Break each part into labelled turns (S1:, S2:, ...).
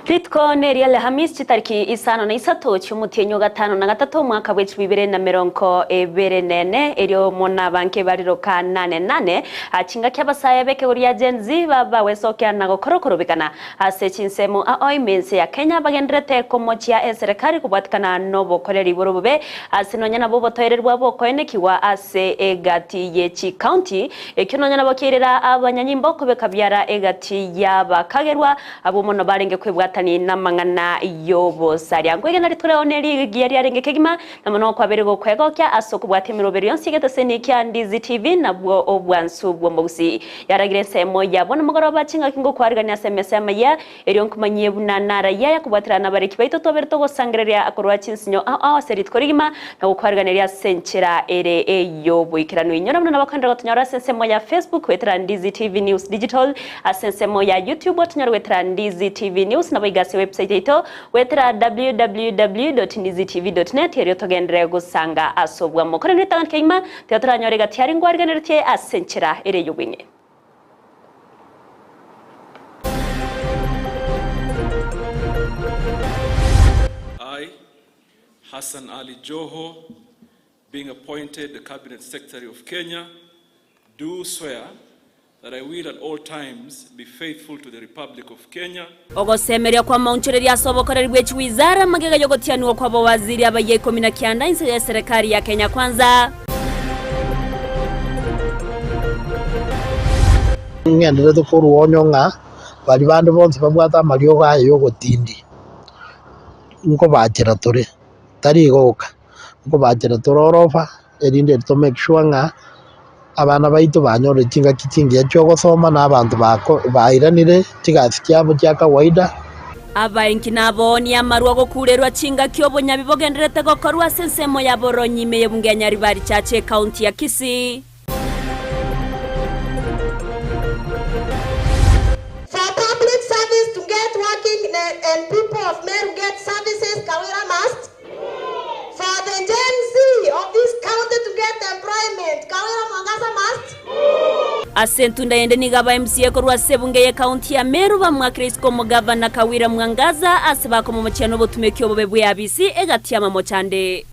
S1: Ritko neri Alhamisi tariki isano na isatu cy'umutenyo gatano na gatatu mwaka w'ibibiri na mirongo ibiri nene eryo mona banke bariro kanane nane achinga ky'abasaye beke uri agenzi baba wesokya na gokorokoro bikana ase chinsemu imense ya Kenya bagendrete komochia serikali kubatikana nobo koreri burubube asinonya nabo botohererwa bokoenekiwa ase egati yechi county ekinonya nabo kirera abanyanyimbo kubekabyara egati yabakagerwa abo mono barenge kwebwatani namangana yobo saria ngwegena ritureoneri giyari arenge kegima namono kwaberego kwegokya asokubwate mirobero yonsige seni kya Ndizi TV nabwo obwansu bwombogusi yaragire semo yabona mugoroba cinga kingo kwariganya SMS amaya eriyo nkumanye bunanara yaya kubwatirana bareki baito toberto gosangreria akorwa cinsinyo serit korigima na gukwariganya senchera ere eyobo ikirano inyona muna bakandira gotonyora sensemo ya Facebook wetra Ndizi TV News Digital asensemo ya YouTube otonyora wetra Ndizi TV News na baigase website ito wetra www.ndizitv.net eriyo togendere gusanga asobwa mukore nitanga kema teatra nyorega tiari ngwarganirtie asenchera ere yubinge.
S2: I, Hassan Ali Joho, being appointed the Cabinet Secretary of Kenya, do swear that I will at all times be faithful to the Republic of Kenya.
S1: Ogosemeria kwa maunchereri asobokoreri bwechi wizara magega yogotianuwa kwa bawaziri abaye 19 inse ya serikali ya Kenya Kwanza.
S3: Ngendere to for wonyonga bali bandu bonse babwata mario gayo yogotindi nko bachira tore tari goka nko bachira tororofa erinde to make sure nga abana baito banyore kinga kitingi yacho gosoma n'abantu bairanire tigasikyabo cya kawaida
S1: abainki nabo ni amarwa gokurerwa cinga kyobo nyabibogenderete gokorwa sensemo ya boronyime yebungenya ribari chache county ya Kisii.
S4: And people of Meru get services, Kawira must. For the Gen Z of this county to get employment, Kawira Mwangaza must.
S1: Asentunda yende nigaba MCA korwa sebungeye county ya Meru bamwa Kristo mugavana Kawira Mwangaza asibako mu mukino botumekyo bobebwe yabisi egati amamo cyande.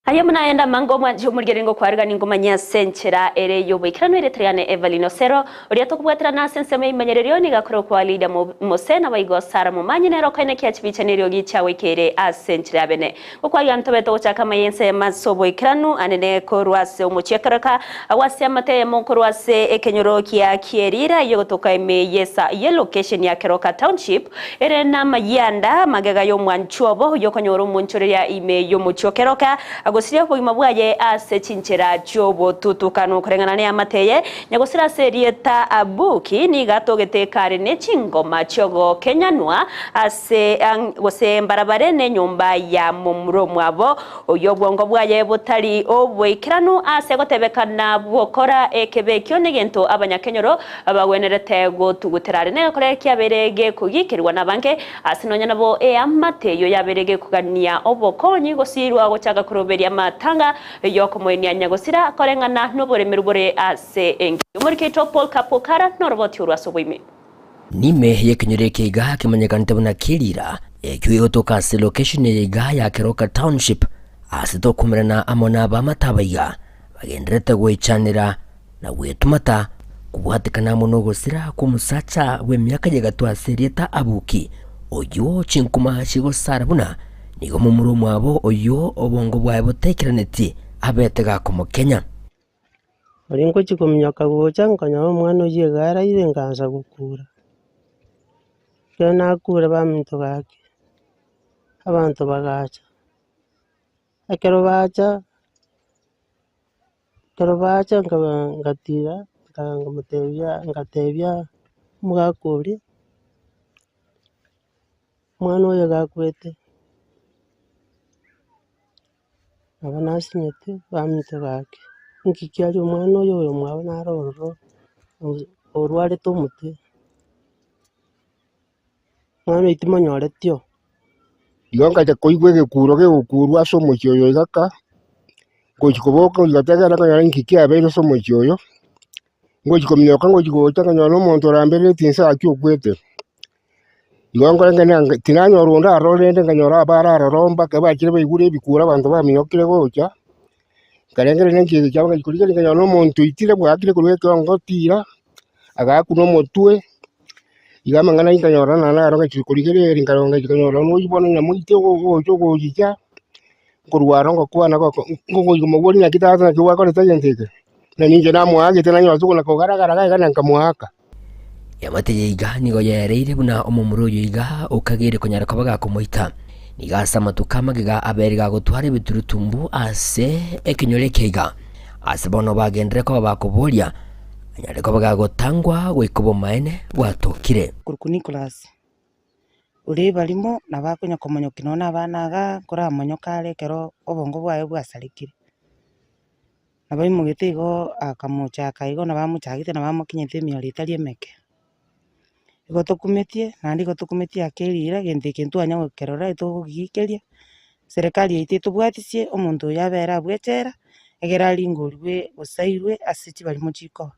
S1: Ayamuna enda mangoma jumurgerengo kwarga ningoma nya senchera ere yobo ikirano ere triane Evelino Sero uri atokubwatira na senseme imenyerero ni gakoro kwa leader Mosena bayigo Sara mu manyinero kane kyachibice neryo gichawe kere asenchera bene ukwa yantobeto uchaka mayense masobo ikirano anene korwase umuchekaraka awase amate mo korwase ekenyoro kya kierira yogotoka yesa ye location ya Keroka Township ere na mayanda magega yo mwanchobo yokonyoro munchoreria ime yo muchokeroka gosiria bugima bwaye ase chinchera chobo tutukano kurengana ne amateye nyagosira serieta abuki ni gatogete kare ne chingoma chogo kenyanwa ase gose mbarabare ne nyumba ya mumro mwabo oyo bwongo bwaye butari obwikirano ase gotebekana bwokora ekebekyo negento abanyakenyoro abawenerete go tuguterare ne kore kyaberege kugikirwa nabanke asinonya nabo amateyo yaberege kugania obokonyi gosirwa gochaga kuroberia matanga yoko mweni anyagosira korengana noboremero bore ase engi muri Paul Kapokara noroboti urwasobwime
S5: nime yekenyereke iga kimanyekante buna kirira ekyo toka se location iga ya Keroka Township asito kumerana amona ba matabaiga bagendrete gwichanira na gwetumata kubwatikana muno gosira kumusacha we myaka yegatwa serieta abuki oyo chinkuma shigo sarabuna nigo mumuro mwabo oyo obongo bwaye butekeraneti abetega komo Kenya
S6: oringo chikomyaka gocha nkanya omwana oyegara irenganza gukura kena kura bamuntu gake abantu bagacha akero bacha ngatira ngatebya mugakuri mwana oyo gakwete abana sinyete bamuntu gake nkikyali umwana oyo mwabona aroro orware tomuti mwana itimonyoretio
S7: yonga ja koigwe gekuro gegukurwa somo kyoyo igaka ngochi koboka ngotegera kanyara nkiki abere somo choyo ngochi komnyoka ngochi gocha kanyara omonto rambere tinsa akyogwete igongora ngene tinanyo runda arorende kanyara abara aromba kabakire bayigure ebikura abantu baminyokire gocha karengere nenki cyangwa gikurikira kanyara omonto itire bwakire kurweke ngotira agakuno motwe igamangana ikanyara nana aronga chikurikire ringaronga kanyara no ibona nyamuite gocho gochicha kurwara ngo kuana ngo ngomuboni nakitaza kiwa ko tayenteke na ninje namwage tena nyo tukuna kogaragara kana nkamuhaka
S5: yamateye iga nigo yereire buna omumuruyo iga ukagire konyara kabaga kumuita nigasa matukama giga aberega gutwara biturutumbu ase ekinyoreke iga ase bono bagendere ko bakoboria anyare ko baga gotangwa gwikubo maene gwatokire
S8: kuruku Nicholas uri barimo nabakonya komonyo kinona banaga kora monyo kare kero obongo bwayo bwasarikire nabai mugitego akamucha kaigo nabamuchagite nabamukinyete miori itari emeke igo tokumetie nandi go tokumetie akerira gente kintu anya gokerora itogigikeria serikali ite bwatisie omuntu yabera bwetera egera lingurwe osairwe asiti bali muchiko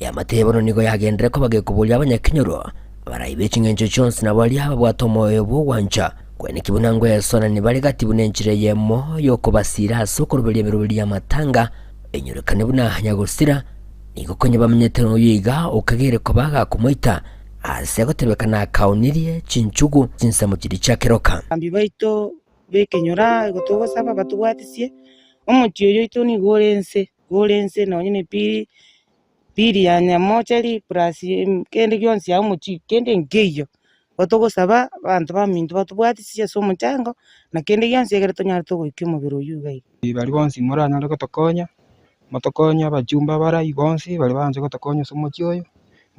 S5: yamatebono nigo yagendere ko bagekubulia abanyakinyoro baraibechi ngencho chonsi na bali aba bwatomoyo bwanja kwene kibunangwe yasona ni bali gati bunenchire yemo yoko basira soko rubeli birubeli ya matanga enyorekane buna nyagosira niko konye bamenyetero yiga ukagere ko baga kumoita ase gotebekana kaunirie chinchugu chinsamo kiri chakeroka
S8: ambi baito bekenyora gotogo saba batugwatisie omuchiyo yoito ni gorense no nyine piri ya nyamocheri plus kende gyonsi ya muchi kende ngeyo otogosaba bantu bamintu batubwatisiye so muchango na kende gyonsi egere tonyara togoikimo biro yugai
S9: bali bonsi moranya ndo tokonya motokonya bajumba bara ibonsi bali banje gotokonya so muchioyo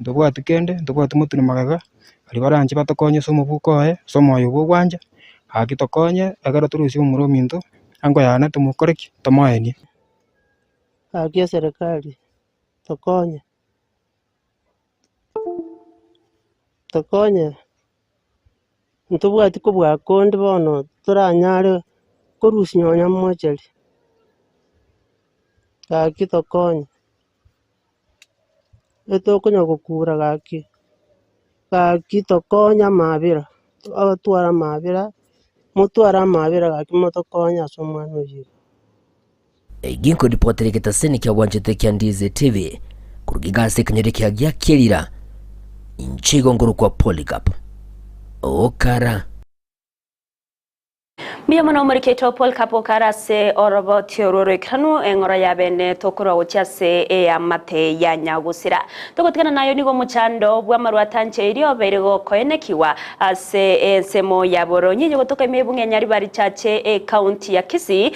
S9: ndobwati kende ndobwati mutuni magaga bali baranje batokonya so mubukoe so moyo bwanja agitokonye egere turusi umuro minto ango yana tumukoreki tomoeni
S6: agia serikali tokonye ntubwati kubwa kondi bono turanyare korusi nyonya mocheri gaki tokonye etokonya gukura gaki tokonya mabira agatwara mabira mutwara mabira gaki motokonya so mwana uyu
S5: Ginko reporter kitaseni kya wanjete kya Ndize TV kurugigase kanyereke agya kirira inchigo nguru kwa Polycarp okara
S1: Mbia mwana umuriketo Polycarp okara se orobo tiororo kranu engora yabene tokoro uchase amate ya nyagusira tokotikana nayo nigo muchando bwa marwatanche irio berego koenekiwa ase semo ya boronyi nyigo toka imebunge nyari bari chache county ya Kisii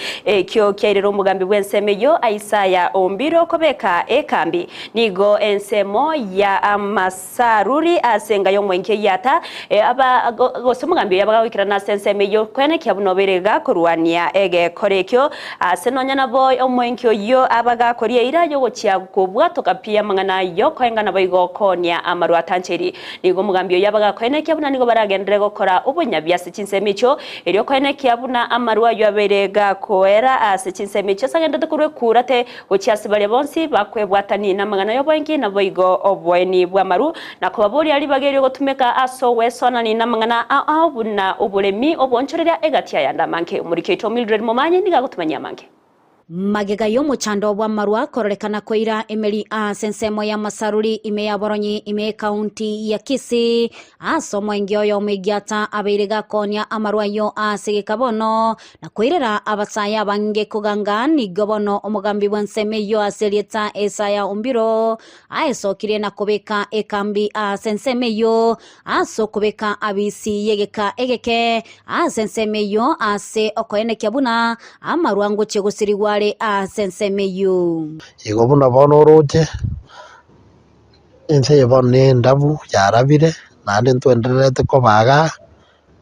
S1: kyo kyerero mugambi bwensemeyo Isaya Ombiro kobeka kambi nigo ensemo ya amasaruri asenga yo mwenke yata aba gose mugambi yabagawikira na sensemeyo koenekiwa berega kurwania ege korekyo senonya nabo omwenkyo yo abaga korie irayo gochia kubwa tokapia mangana yo koengana boigo konia amaru atancheri nigo mugambio yabaga koeneke abuna nigo baragendere gukora ubunyabyase chinsemicho iryo koeneke abuna amaru ayo aberega koera ase chinsemicho sagenda tukurwe kurate gochia sibale bonsi bakwebwatani na mangana yo boingi na boigo obweni bwamaru na kubaburi ali bageryo gotumeka aso wesona ni na mangana abuna ubulemi obonchorera egatia yanda manke umuriketo Mildred Momanyi niga gutumanya manke
S10: magega yo muchando bwa marwa kororekana koira emeli sensemo ya masaruri ime ya boronyi ime county ya Kisii asomo engyo yo megiata aberega konya amarwa yo asegekabono na koirera abasaya bange kuganga ni gobono omugambi bwenseme yo aselieta Isaya Ombiro aesokire na kobeka ekambi senseme yo aso kobeka abisi yegeka egeke senseme yo ase okoene kyabuna amarwa ngo chegosiriwa sensemeyo
S3: igo buna bono roche ense yabone ndabu yarabire nande ntwenderete ko baga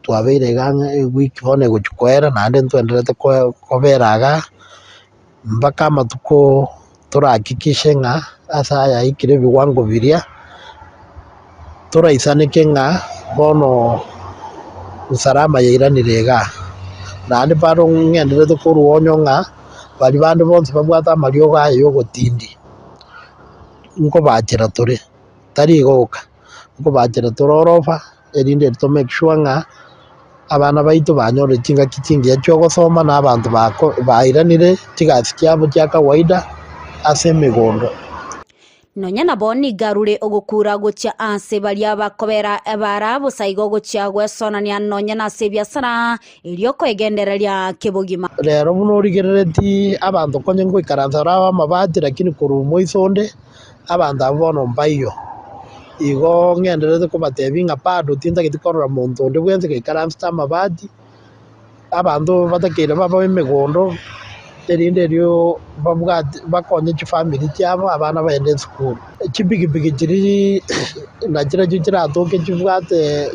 S3: twabire ganga week bone guchukwera nande ntwenderete ko beraga mpaka matuko turahakikishe nga asaya ikire biwango biria turaisanike nga bono usalama yairanirega nande paro ngenderete ko ruonyo nga bari bandu bonse babwata amario gaye yogotindi nko bachera turi tari goka nko bachera turorofa erinde to make sure nga abana baitu banyore chinga kichingi cyo gusoma n'abantu bairanire tigasi cyabo cya kawaida ase migondo
S10: nonya nabo nigarure ogukura gucia ase baria bakobera ebara busaigo gucia gwesonania nonya na se biasara ilio kwegendereria kibugima
S3: rero buno rigerereti abantu konye ngo ikaranza rawa mabati lakini kurumo isonde abantu abono mbayo igo ngenderete kubatebinga pado tinza kitikorora muntu ndi bwenze ikaranza mabati abantu batakira baba imigondo erinde ryo bakonye family cyabo abana baende school kibigibigi kiri nakira kiratoke kivwate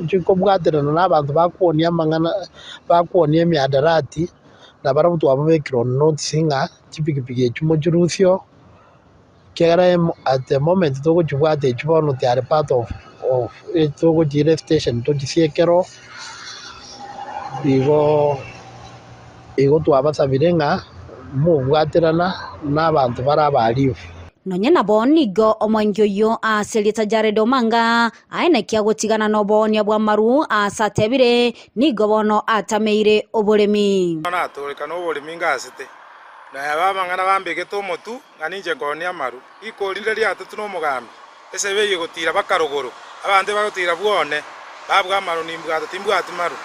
S3: kiko bwaterana n'abantu bakonia mangana bakonia miadarati nabarabutu ababekiro notsinga kibigibigi cy'umujurusyo kera at the moment to kivwate kibono they are part of to gire station to kisiekero igo twabasabirenga mu bwaterana n'abantu barabalivu
S10: nonya nabo nigo omwengyo yo aselita Jared Omanga aina kia gutigana no bonia bwa maru asatebire nigo bono atameire oburemi
S11: na turika no buremi ngasite na yabamangana bambege to motu nganinje ngonia maru ikorinde ria atatu no mugambi ese beye gutira bakarogoro abande bagutira bwone babwa maru nimbwa atimbwa maru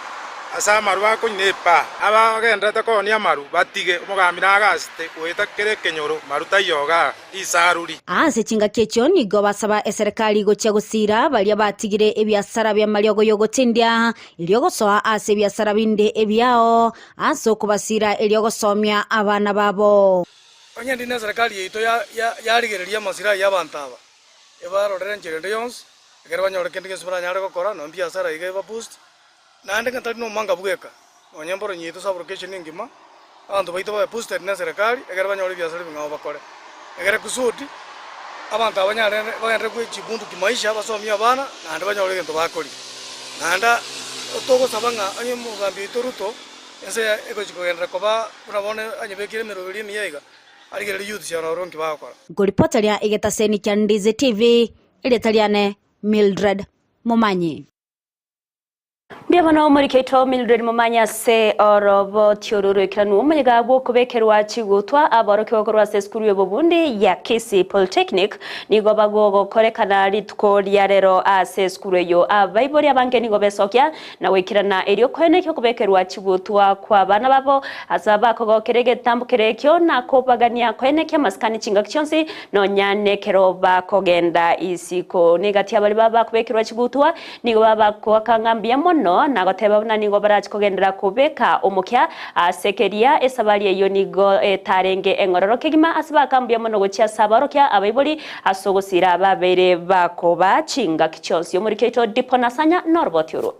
S11: asa maru bakunyepa abagenda takonia maru batige umugambi nagasite kweta kere kenyoro maru tayoga isaruri
S10: ase chinga kecho nigo basaba eserikali gocha gusira balia batigire ebiasara bya maliogo yogotindia iliogosoa ase biasara binde ebiao aso kubasira iliogosomya abana babo
S12: onye ndine serikali yeito yarigereria masira y'abantaba ebarorere njerende yons egera banyorekende ngesubira nyare gukora no biasara igeba boost nande ngata no manga bweka onyamboro nyitu sublocation ngima abantu baito ba posted na serikali egera banyore biasara bingao bakore egera kusudi abantu abanyare bagende kwechibundu kimaisha basomya abana nande banyore gento bakori nanda otogo sabanga anye mugambi toruto ese ego chikogendera koba unabone anye bekire merobiri miyega aligere youth ya ronki bakora
S10: goripota lia igetaseni kya Ndize TV ile taliane Mildred Momanyi Ndiabana omuriketo Mildred Momanya se orobo tiororo kiranu omunyaga bwo kubekerwa kigutwa aboroke bakorwa se skuru yo Burundi ya Kisii Polytechnic nigo bagogo korekana ritko lya rero ase skuru yo abaibori abange nigo besokya na wekirana elio kwene kyo kubekerwa kigutwa kwa bana babo azaba kogo kerege tambukerekyo na kopagania kwene kya maskani chinga kyonsi no nyane kero bakogenda isiko negati abali baba kubekerwa kigutwa nigo baba kwakangambia mono na goteba na nigo barachi kogendera kubeka omukya asekeria esabali eyo nigo tarenge engororo kegima asiba kambya mono gocha sabarokya abaiboli asogosira babere bakoba chinga kichonsi yo muri keto diponasanya norbotyuro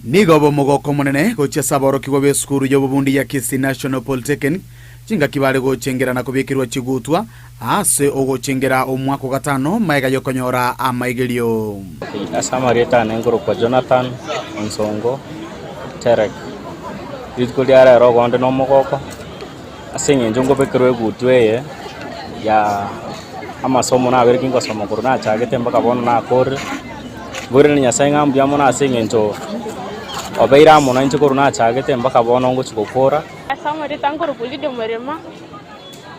S13: nigo bomugoko munene gocha saboroki go beskuru yo Burundi ya Kisii National Polytechnic chinga kibale gochengera na kubikirwa kigutwa ase ogochengera omwako gatano maiga yokonyora amaigelio
S14: asamarieta nengoro kwa Jonathan Nsongo Terek ditkuliara rogonde no mogoko asenye njongo bekirwe gutweye ya amasomo na aberkingo somo korona chagete mbaka bono na kore gore nya sainga mbyamo na asenye njo obeira mona nje korona chagete mbaka bono ngo chikokora
S15: asamarieta ngoro kulide murema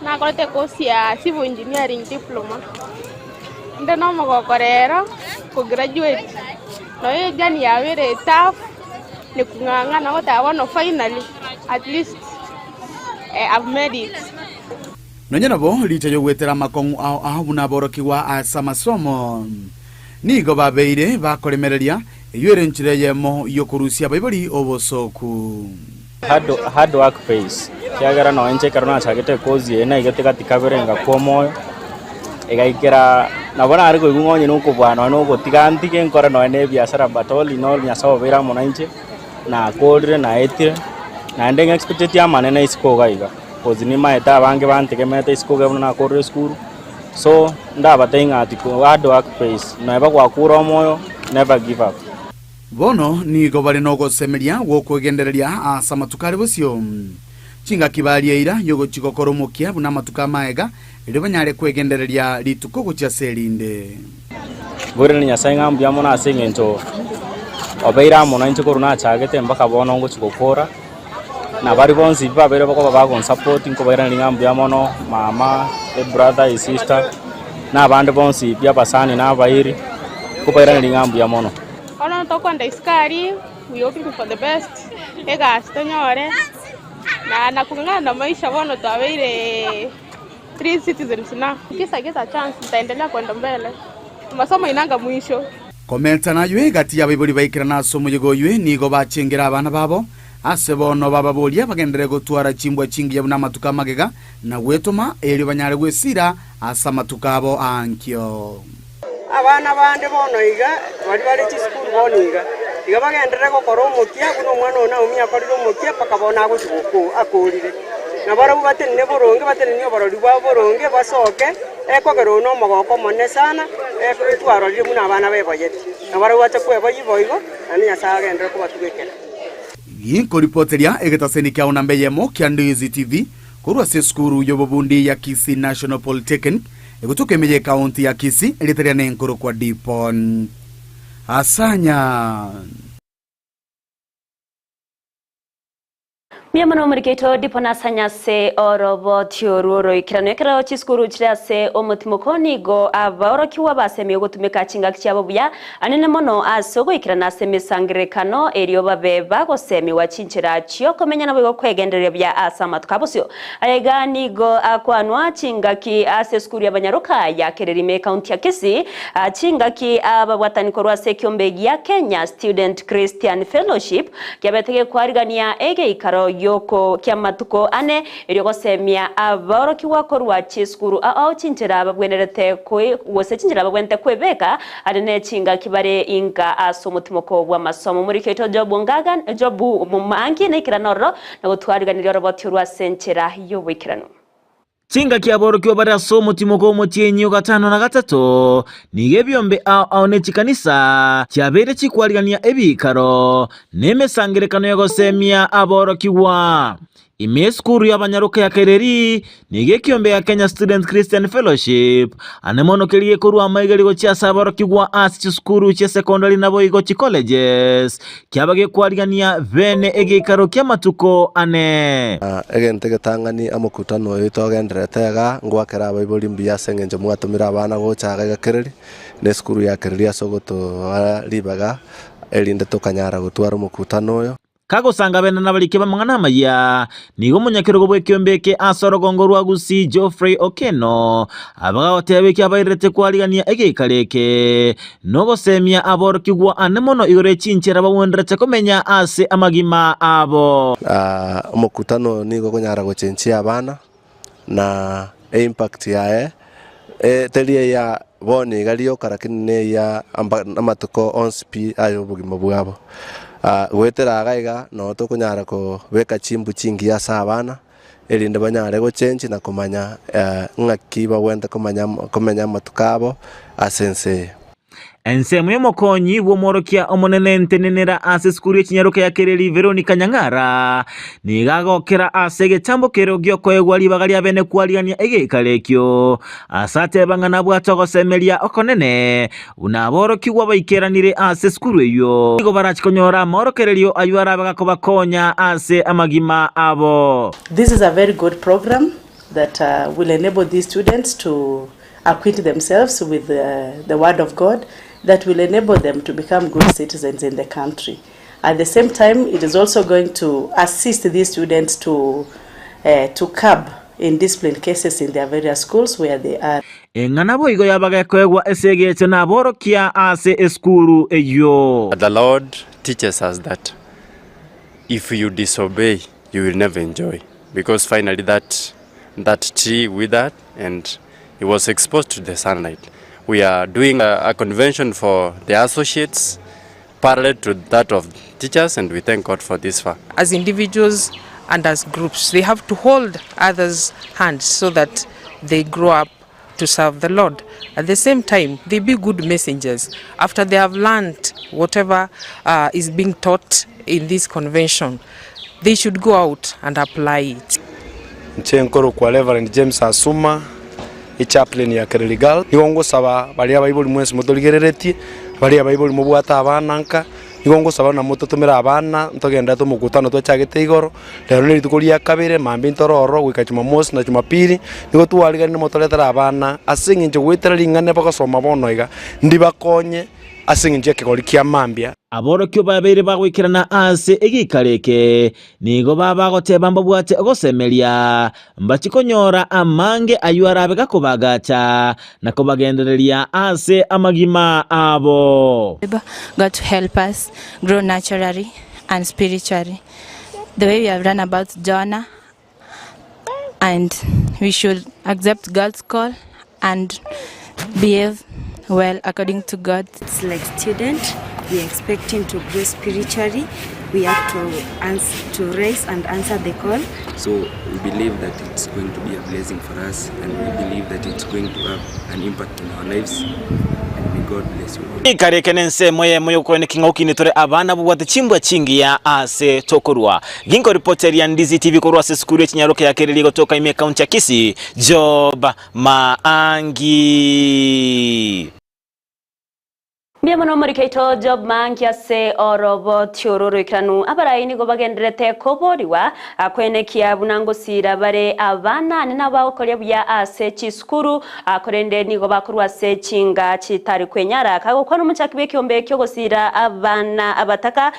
S15: na kote kosi ya civil engineering diploma nde no mogoko rero ku graduate no yegani ya were tough ni kunganga na wata finally at least I've made it
S13: nonyana bo lita yo wetera makongu aho bunaborokiwa asa masomo nigo babeire bakolemereria eyere nchireyemo yokurusia baiboli obosoku
S14: hard work phase kyagera no enche karona chagete kozi ena igete katikaberenga kwa moyo egaikera nabona ariko igungonye nuko bwana no gotiganti ke nkora no ene biasara batoli no nyaso bera monanche na kodre na etire na ndeng expected ya manene isiko gaiga kozi ni maeta bange bantike meta isiko ga na kodre school so ndaba tenga atiko hard work phase no eba kwa kura moyo never give up
S13: bono nigo bari no gosemeria gukwegendereria asa matukari bucio chinga kibaria ira yogo chigokoro mukia buna matuka maega iri banyare kwegendereria rituko gucha serinde
S14: bore ni nyasaye ngambu yamo na sengencho obeira mona incho koruna chagete mbaka bono ngo chigokora na bari bonsi babere bako babago support inko baira ni ngambu yamo no mama the brother and sister na bande bonsi bya basani na bairi ko baira ni ngambu yamo no
S15: ono to kwanda iskari we hoping for the best ega stonyore na kungana maisha bono tabeire 3 citizens na kisa chance taendelea kwenda mbele masomo inanga mwisho
S13: komenta na ywe gati ya bibuli baikira na somo yigo ywe nigo bachengera abana babo ase bono baba bolia bagendere gutwara chimbwa chingi yabuna matuka magega na gwetoma eri banyare gwesira asa matuka abo ankyo
S6: abana bande bono iga bari chiskuru bono iga bagendere gukora umukia kuno mwana ona umya koriro umukia paka bona guchuko akorire na bara batene boronge batene nyo barori bwa boronge basoke ekogero no mogoko monne sana twaro limu na bana beboyete na bara wacha kwebo yiboigo ani nyasaye agendere kubatugekera
S13: yinko ripoteria egetaseni kya onambe yemo kya Ndizi TV kurwa se skuru yobobundi ya Kisii National Polytechnic egutuke meje county ya Kisii eliteria ne nkoro kwa Dipon asanya
S1: Miamano muriketo dipona sanyase orobo tiororo ikranekra chiskuru chirase omutimokoni go aborokiwa basemi gutumika chinga kyabo buya anene mono asogo ikranase misangrekano eriyo babeba gosemi wachinchira chyo komenya nabo kwegenderera bya asama tukabusyo ayega nigo akwanwa chinga ki ase skuru yabanyaruka yakererime county ya Kisii chinga ki ababwatani korwa sekyombe ya Kenya Student Christian Fellowship kyabetege kwarigania ege ikaro yoko kia matuko ane irigo semia aboroki wakorwa chiskuru ao chinjira abagwenerete kwe wose chinjira abagwente kwebeka adene chinga kibare inga asumutimoko bwa masomo muri keto jobu ngaga jobu mumangi nekiranoro na gutwariganira roboti rwa senchera yobwikirano
S16: Chinga kiaboroki wabara somo timoko motienyo gatano na gatato nige byombe aone chikanisa cyabere chikwarigania ebikaro nemesangerekano yagosemia aboroki wa imeskuru y'abanyaruka ya Kereri nige kyombe ya Kenya Student Christian Fellowship anemono keliye kurwa maigaligo cha saboroki wa asi skuru cha secondary nabo igo chi colleges kyabage kwarigania vene egikaro kya matuko ane
S17: egente getangani amukutano yitogenderetega ngwakera abaiboli mbia sengenje mwatumira abana gochaga Kereri ne skuru ya Kereri asogoto libaga elinde tokanyara gutwara mukutano oyo
S16: Kagosanga bena nabalike bamangana maya nigo munyakiro bwe kyombeke asorogongo rwa Gusii Geoffrey Okeno abaga otebeke abairete kwaligania egekaleke nogo semia aborokigwa anemono igore chinchera bawendrete komenya ase amagima abo
S17: mukutano nigo konyara gochenchia abana na impact yae telie ya boni galio karakine ya amatuko onspi ayo bugima bwabo gwetera gaiga no to kunyara ko beka chimbu chingi ya sabana elinde banyare go change na kumanya ngaki ba wenda kumenya matukabo asense
S16: Ensemo y'omukonyi bw'omworokia omonene ntenenera ase skuru y'ekinyaruka ya Kereri Veronica Nyang'ara nigagokera ase egechambokero giokoegwa libaga lia bene kwaligania egekalekio asate bang'ana bwatogosemeria okonene unaborokiwa baikeranire ase skuru eyo nigo barachikonyora amorokererio ayuara bagakobakonya ase amagima abo.
S18: This is a very good program that will enable these students to acquaint themselves with the word of God that will enable them to become good citizens in the country. At the same time, it is also going to assist these students to curb indisciplined cases in their various schools where they are.
S16: Engana boigo yabaga kwegwa esegete na borokia ase eskuru eyo.
S19: The Lord teaches us that if you disobey, you will never enjoy, because finally that tree withered and it was exposed to the sunlight. We are doing a convention for the associates parallel to that of teachers, and we thank God for this far.
S20: As individuals and as groups, they have to hold others' hands so that they grow up to serve the Lord. At the same time, they be good messengers. After they have learned whatever is being taught in this convention, they should go out and apply it.
S21: Nchenkoro kwa Reverend James Asuma, chaplain ya Kereligal. Igongo saba bali abayibuli mwese mutoligerereti, bali abayibuli mubwata abananka. Igongo saba na mutotomera abana, ntogenda to mukutano twachagete igoro. Lero ni tukulia kabere mambi ntororo gwika Jumamosi na Jumapili. Nigo tuwaligana motoletera abana, asingi nje gwetera lingane bakasoma bonoiga. Ndibakonye asingi nje kigori kia mambia.
S16: Aborokio babere bagwikirana ase egikareke nigo babagoteba mbabwate ogosemeria mbachikonyora amange ayuarabe gakobagacha nakobagendereria ase amagima abo.
S22: God to help us grow naturally and spiritually the way we have learned about Jonah, and we should accept God's call and behave well according to God.
S23: It's like student, we are expecting to grow spiritually. We have to raise and answer the call.
S24: So we believe that it's going to be a blessing for us, and we believe that it's going to have an impact in our lives. And may God bless you all.
S16: Ikareke nense moyo kwene kingoki nitore abana bubwate chimbwa chingi ya ase tokorwa. Gingo reporter ya Ndizi TV korwa se skuru chinyaroke ya Kereli kutoka ime kaunti ya Kisii, Job Maangi.
S1: Biamono morikaito Job Maangi ase orobo tiororo ikranu abarai nigo bagenderete koboriwa akwene kia bunango sira bare abana nina bakolia bya ase chiskuru akorende nigo bakurwa se chinga chitari kwenyara kago kwano muchakibe kiombe kyogosira abana abataka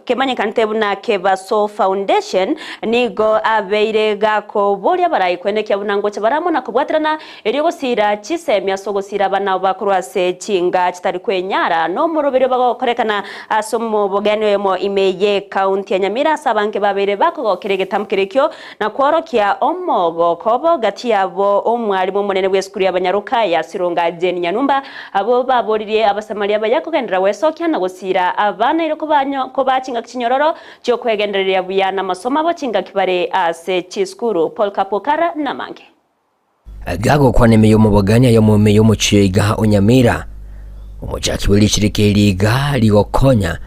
S1: kemanye kantebu na Kebaso Foundation nigo abeire gako bolia barai kwene kia bunango chabaramo na kubwatrana eriogosira chisemya sogosira abana bakurwa se chinga chitari kwenyara no murobere bagokorekana asomo bogane mo imeye county ya Nyamira sabanke babere bako keregetamkerekyo na kworokia omogo kobo gati yabo omwalimu munene bw'eskuru y'abanyaruka ya Sironga Jeni Nyanumba abo baboririe abasamaria bayakogendera wesokya na gusira abana iriko banyo ko bacinga kinyororo cyo kwegenderera buyana masomo abo cinga kibare ase chiskuru Paul Kapokara na Mange
S5: agago kwa nemeyo muboganya yo mumeyo muciga Onyamira umuchaki wilichirikiriga ligokonya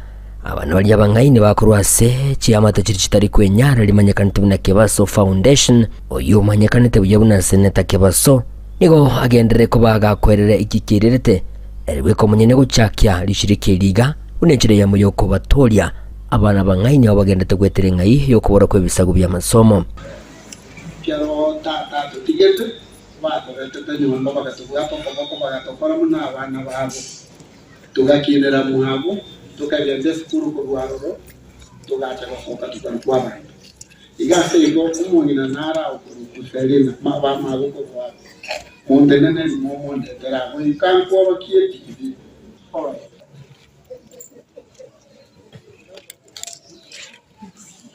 S5: abana bali abangaine bakurwase chiamata chitari kwenyara limanyakanite na Kebaso Foundation oyo manyakanite buyabuna seneta Kebaso nigo agendere ko bagakwerere ikikirerete eriwe ko munyene gucakya lishirikiriga unechire ya muyo ko batolia abana bangaine bagendete gweterenga iyi yo kubora ko bisago bya masomo
S25: kyaro ta tigete batorete nyumba bakatuwa ko bagatokora muna abana babo tugakinera muhabo tukagende sikuru ko rwaroro tugacha bafoka tukankwa bana igase igo umungina nara ukuferina maba mabo ko kwa mundenene mumunde tera ko ikanko bakiye tivi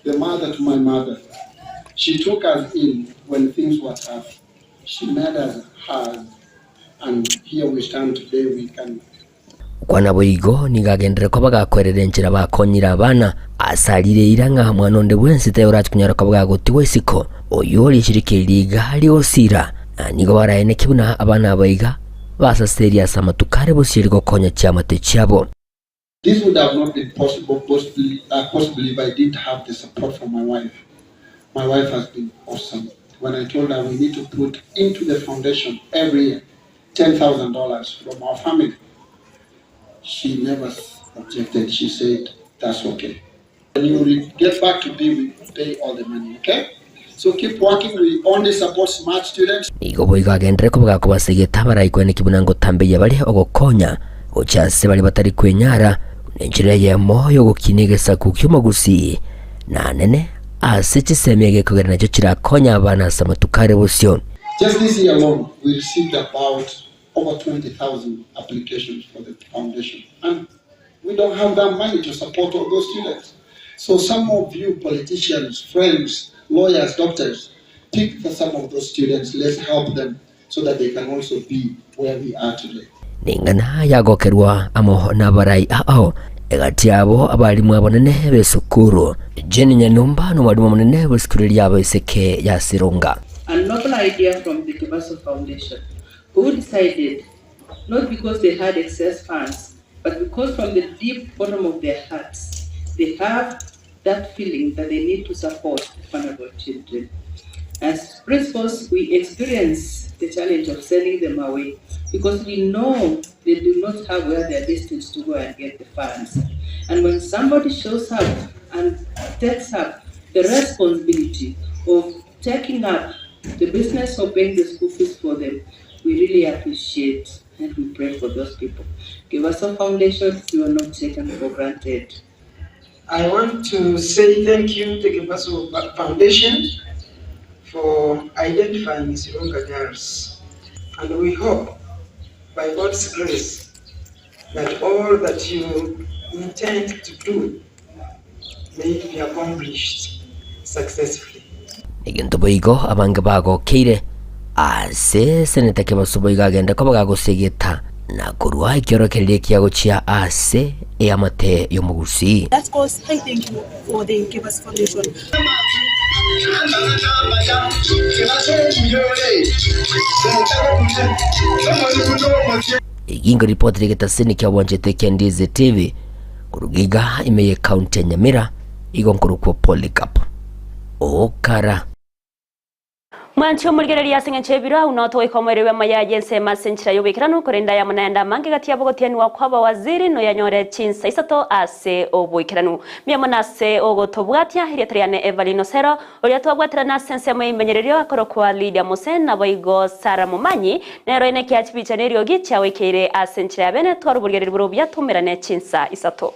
S25: the mother to my mother, she took us in when things were tough. She made us hard, and here we stand today. We can.
S5: Kwana boigo nigagendere ko bagakwerere nchira bakonyira abana asalire iranga mwanonde wensi teorati kunyara ko bagagotiwe siko oyo lishirikiriga liosira nigo baraene kibuna abana abaiga basa serious amatukare bosiriko konya cyamate cyabo.
S25: This would have not been possible possibly if I didn't have the support from my wife. My wife has been awesome. When I told her we need to put into the foundation every year $10,000 from our family, she never objected. She said, that's okay. When you get back to be, we pay all the money, okay? So keep working. We only support smart students.
S5: Nigo boiga gendere ko bagakubasegeta barayikwene kibunango tambeya bali ogokonya ochase bali batari kwenyara nenjire yemo yo gukinigesa kukyuma gusi na nene asichi semege kugera nacho kirakonya abana samatukare bosyo.
S25: Just this year alone we received about over 20,000 applications for the foundation, and we don't have that money to support all those students. So some of you politicians, friends, lawyers, doctors, pick some of those students. Let's help them so that they can also be where we are today.
S5: Ningana yagokerwa amo nabarai ao egati abo abalimu abonene besukuru Jeni Nyanumba no mwalimu munene w'isukuru lyabo iseke ya Sironga.
S26: A novel idea from the
S2: Kebaso Foundation, who decided, not because they had excess funds, but because from the deep bottom of their hearts, they have that feeling that they need to support vulnerable children. As principals, we experience the challenge of sending them away because we know they do not have where they're destined to go and get the funds. And when somebody shows up and takes up the responsibility of taking up the business of paying the school fees for them, we really appreciate and we pray for those people. Kebaso Foundation, you are not taken for granted.
S4: I want to say thank you to Kebaso Foundation for identifying Sirunga girls. And we hope, by God's grace, that all that you intend to do may it be accomplished successfully.
S5: Niginto boigo abange bago keire ase seneta Kebaso boigo agenda ko bagagusegeta na kurwa ikiorokereria kiago chia ase amate yomugusi.
S7: Let's go say thank you for the Kebaso Foundation.
S5: Igingo ripoti rigeta sini kia wanjete Kendize TV kurugiga imeye kaunti ya Nyamira igonkuru kwa Polycarp Okara.
S1: Mwancho mulgereria sing'enchebira unoto ikomerewe mayajense masenchira yobekirano korenda ya manaenda mange gatia bogotiani wa kwaba waziri no yanyore chinsa isato ase oboikirano miamonase ogotobwatia hiriatriane Evalino Sero oria twabwatirana sensemo imenyererio akorokwa Lydia Musen na boigo Sara Mumanyi nero ene kiachibicha nerio gicha wekere asenchira bene twaruburgerero bya tumirane chinsa isato.